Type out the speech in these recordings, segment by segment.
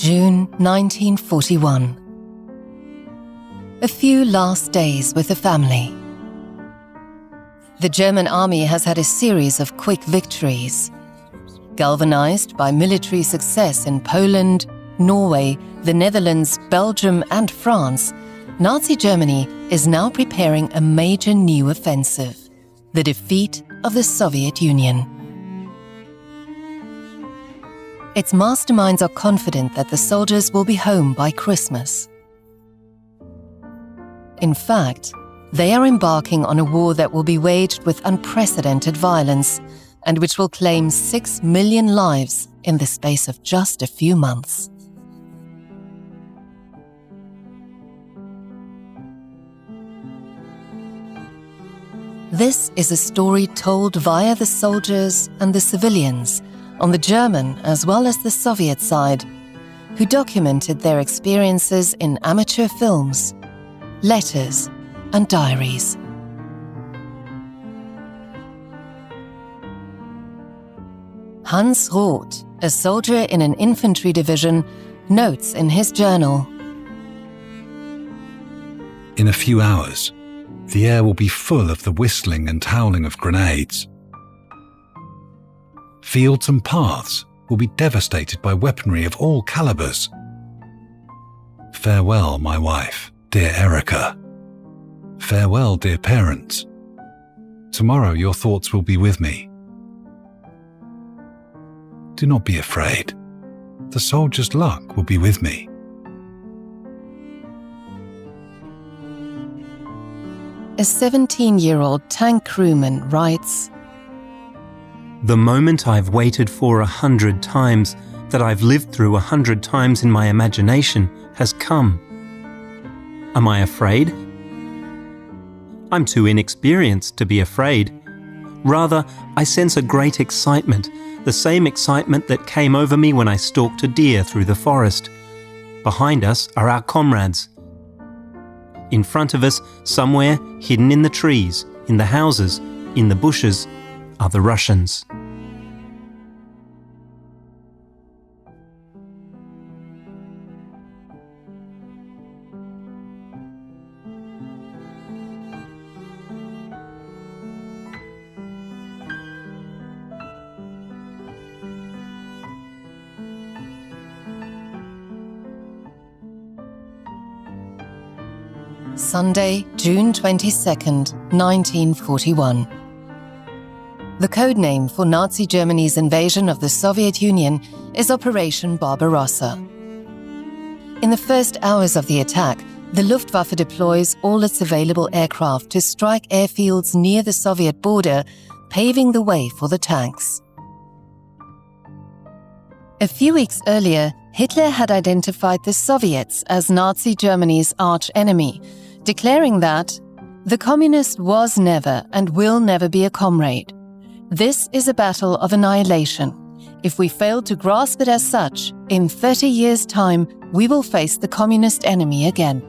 June 1941. A few last days with the family. The German army has had a series of quick victories. Galvanized by military success in Poland, Norway, the Netherlands, Belgium and France, Nazi Germany is now preparing a major new offensive, the defeat of the Soviet Union. Its masterminds are confident that the soldiers will be home by Christmas. In fact, they are embarking on a war that will be waged with unprecedented violence and which will claim 6 million lives in the space of just a few months. This is a story told via the soldiers and the civilians on the German as well as the Soviet side, who documented their experiences in amateur films, letters and diaries. Hans Roth, a soldier in an infantry division, notes in his journal, "In a few hours, the air will be full of the whistling and howling of grenades. Fields and paths will be devastated by weaponry of all calibers. Farewell, my wife, dear Erica. Farewell, dear parents. Tomorrow your thoughts will be with me. Do not be afraid. The soldier's luck will be with me." A 17-year-old tank crewman writes, "The moment I've waited for 100 times, that I've lived through 100 times in my imagination, has come. Am I afraid? I'm too inexperienced to be afraid. Rather, I sense a great excitement, the same excitement that came over me when I stalked a deer through the forest. Behind us are our comrades. In front of us, somewhere hidden in the trees, in the houses, in the bushes, are the Russians." Sunday, June 22nd, 1941. The codename for Nazi Germany's invasion of the Soviet Union is Operation Barbarossa. In the first hours of the attack, the Luftwaffe deploys all its available aircraft to strike airfields near the Soviet border, paving the way for the tanks. A few weeks earlier, Hitler had identified the Soviets as Nazi Germany's arch-enemy, declaring that the communist was never and will never be a comrade. This is a battle of annihilation. If we fail to grasp it as such, in 30 years' time, we will face the communist enemy again.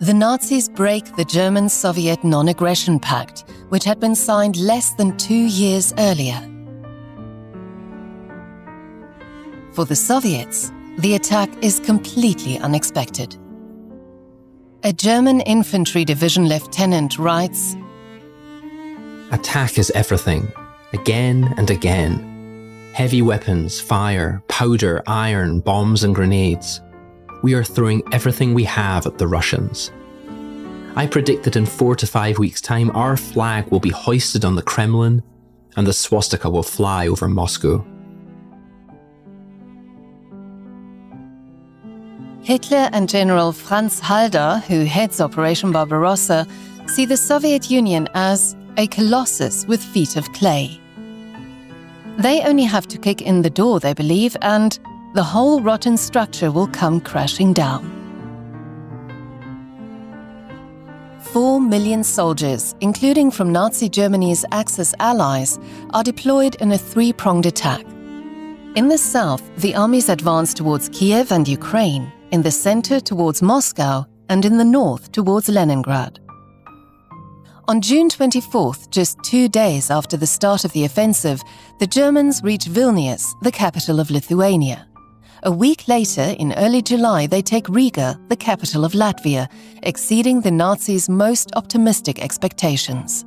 The Nazis break the German-Soviet non-aggression pact, which had been signed less than 2 years earlier. For the Soviets, the attack is completely unexpected. A German infantry division lieutenant writes, "Attack is everything, again and again. Heavy weapons, fire, powder, iron, bombs and grenades. We are throwing everything we have at the Russians. I predict that in 4 to 5 weeks' time, our flag will be hoisted on the Kremlin and the swastika will fly over Moscow." Hitler and General Franz Halder, who heads Operation Barbarossa, see the Soviet Union as a colossus with feet of clay. They only have to kick in the door, they believe, and the whole rotten structure will come crashing down. 4 million soldiers, including from Nazi Germany's Axis allies, are deployed in a 3-pronged attack. In the south, the armies advance towards Kiev and Ukraine, in the center towards Moscow, and in the north towards Leningrad. On June 24th, just 2 days after the start of the offensive, the Germans reach Vilnius, the capital of Lithuania. A week later, in early July, they take Riga, the capital of Latvia, exceeding the Nazis' most optimistic expectations.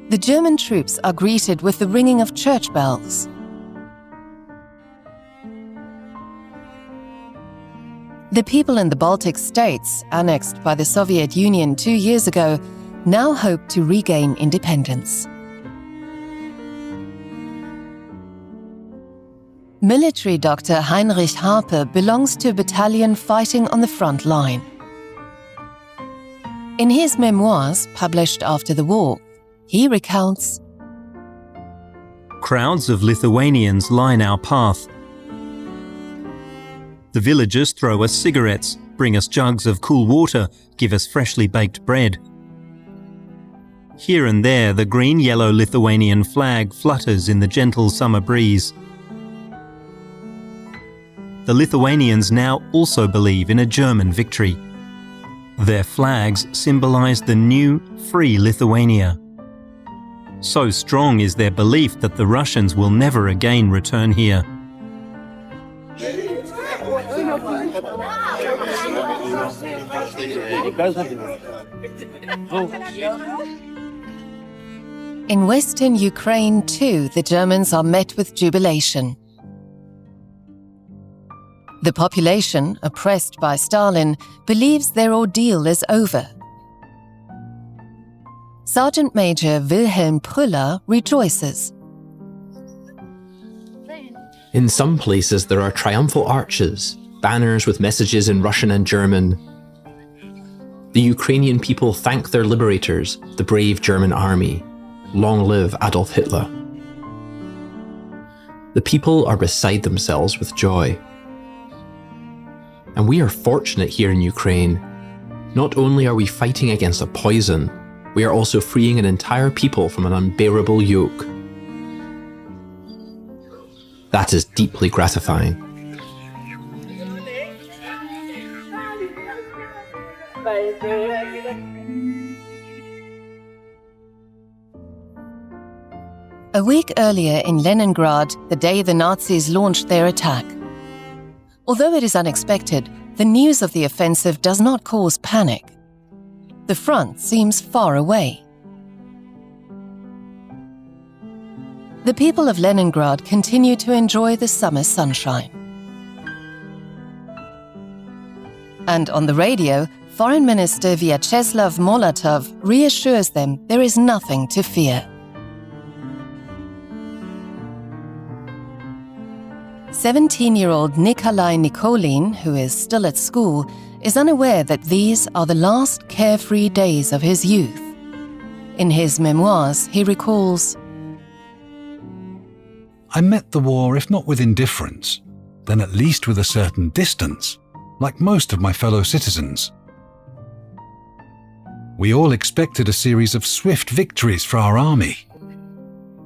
The German troops are greeted with the ringing of church bells. The people in the Baltic states, annexed by the Soviet Union 2 years ago, now hope to regain independence. Military doctor Heinrich Harpe belongs to a battalion fighting on the front line. In his memoirs, published after the war, he recounts, "Crowds of Lithuanians line our path. The villagers throw us cigarettes, bring us jugs of cool water, give us freshly baked bread. Here and there, the green-yellow Lithuanian flag flutters in the gentle summer breeze. The Lithuanians now also believe in a German victory. Their flags symbolize the new, free Lithuania. So strong is their belief that the Russians will never again return here." In western Ukraine too, the Germans are met with jubilation. The population, oppressed by Stalin, believes their ordeal is over. Sergeant Major Wilhelm Prüller rejoices. In some places there are triumphal arches, banners with messages in Russian and German. The Ukrainian people thank their liberators, the brave German army. Long live Adolf Hitler. The people are beside themselves with joy. And we are fortunate here in Ukraine. Not only are we fighting against a poison, we are also freeing an entire people from an unbearable yoke. That is deeply gratifying. A week earlier in Leningrad, the day the Nazis launched their attack. Although it is unexpected, the news of the offensive does not cause panic. The front seems far away. The people of Leningrad continue to enjoy the summer sunshine. And on the radio, Foreign Minister Vyacheslav Molotov reassures them there is nothing to fear. 17-year-old Nikolai Nikolin, who is still at school, is unaware that these are the last carefree days of his youth. In his memoirs, he recalls, I met the war, if not with indifference, then at least with a certain distance, like most of my fellow citizens. We all expected a series of swift victories for our army.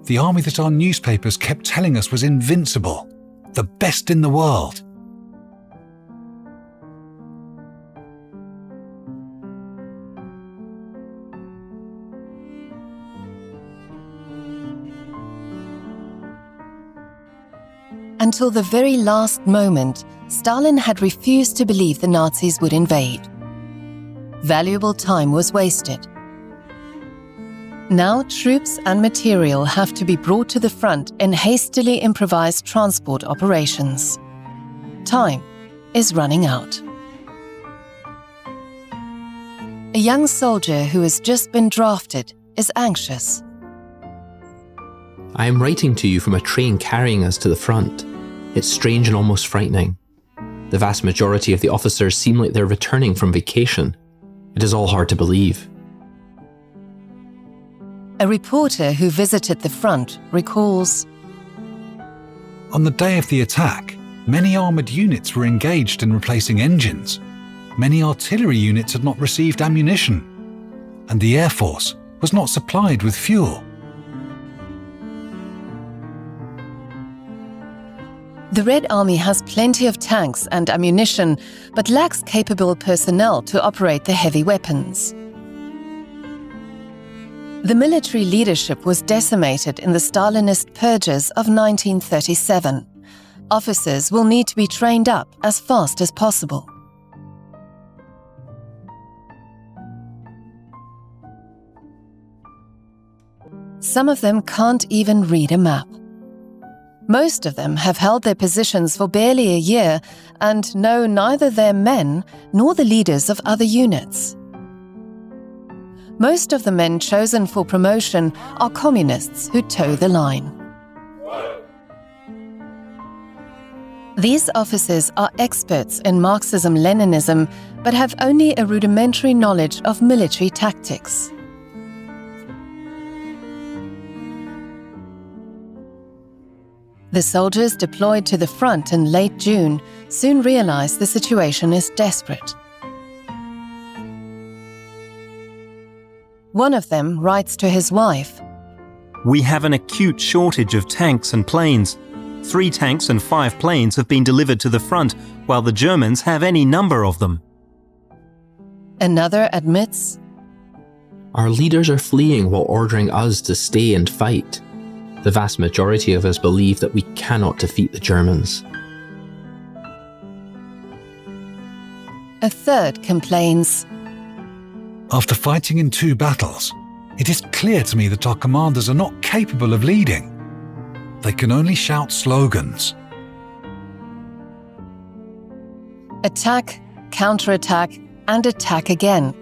The army that our newspapers kept telling us was invincible, the best in the world. Until the very last moment, Stalin had refused to believe the Nazis would invade. Valuable time was wasted. Now troops and material have to be brought to the front in hastily improvised transport operations. Time is running out. A young soldier who has just been drafted is anxious. I am writing to you from a train carrying us to the front. It's strange and almost frightening. The vast majority of the officers seem like they're returning from vacation. It is all hard to believe. A reporter who visited the front recalls, On the day of the attack, many armoured units were engaged in replacing engines. Many artillery units had not received ammunition, and the Air Force was not supplied with fuel. The Red Army has plenty of tanks and ammunition, but lacks capable personnel to operate the heavy weapons. The military leadership was decimated in the Stalinist purges of 1937. Officers will need to be trained up as fast as possible. Some of them can't even read a map. Most of them have held their positions for barely a year and know neither their men nor the leaders of other units. Most of the men chosen for promotion are communists who toe the line. These officers are experts in Marxism-Leninism, but have only a rudimentary knowledge of military tactics. The soldiers deployed to the front in late June soon realized the situation is desperate. One of them writes to his wife, "We have an acute shortage of tanks and planes. 3 tanks and 5 planes have been delivered to the front, while the Germans have any number of them." Another admits, Our leaders are fleeing while ordering us to stay and fight. The vast majority of us believe that we cannot defeat the Germans. A third complains, After fighting in 2 battles, it is clear to me that our commanders are not capable of leading. They can only shout slogans. attack, counterattack, and attack again.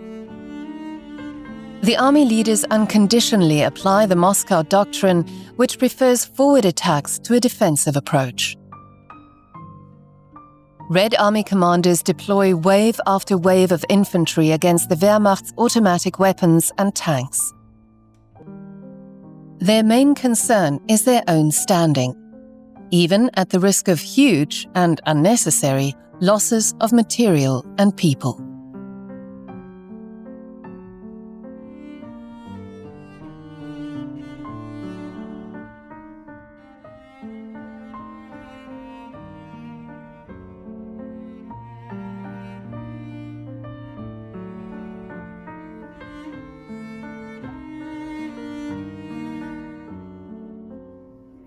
The army leaders unconditionally apply the Moscow doctrine, which prefers forward attacks to a defensive approach. Red Army commanders deploy wave after wave of infantry against the Wehrmacht's automatic weapons and tanks. Their main concern is their own standing, even at the risk of huge and unnecessary losses of material and people.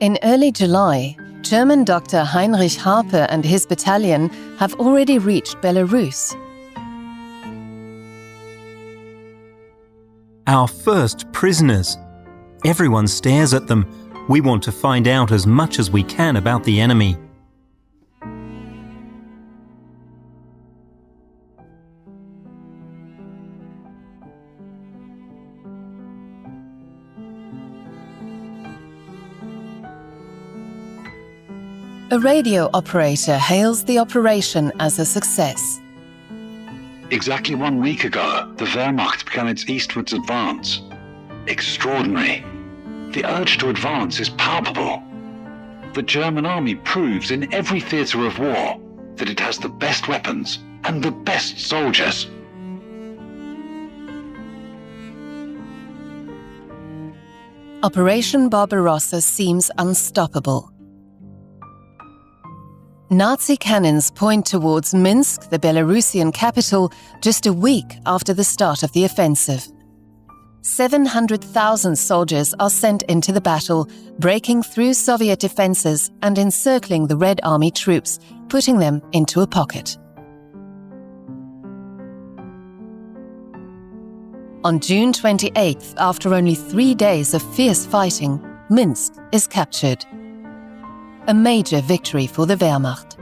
In early July, German Dr. Heinrich Harpe and his battalion have already reached Belarus. Our first prisoners. Everyone stares at them. We want to find out as much as we can about the enemy. A radio operator hails the operation as a success. Exactly 1 week ago, the Wehrmacht began its eastwards advance. Extraordinary. The urge to advance is palpable. The German army proves in every theatre of war that it has the best weapons and the best soldiers. Operation Barbarossa seems unstoppable. Nazi cannons point towards Minsk, the Belarusian capital, just a week after the start of the offensive. 700,000 soldiers are sent into the battle, breaking through Soviet defenses and encircling the Red Army troops, putting them into a pocket. On June 28th, after only 3 days of fierce fighting, Minsk is captured. A major victory for the Wehrmacht.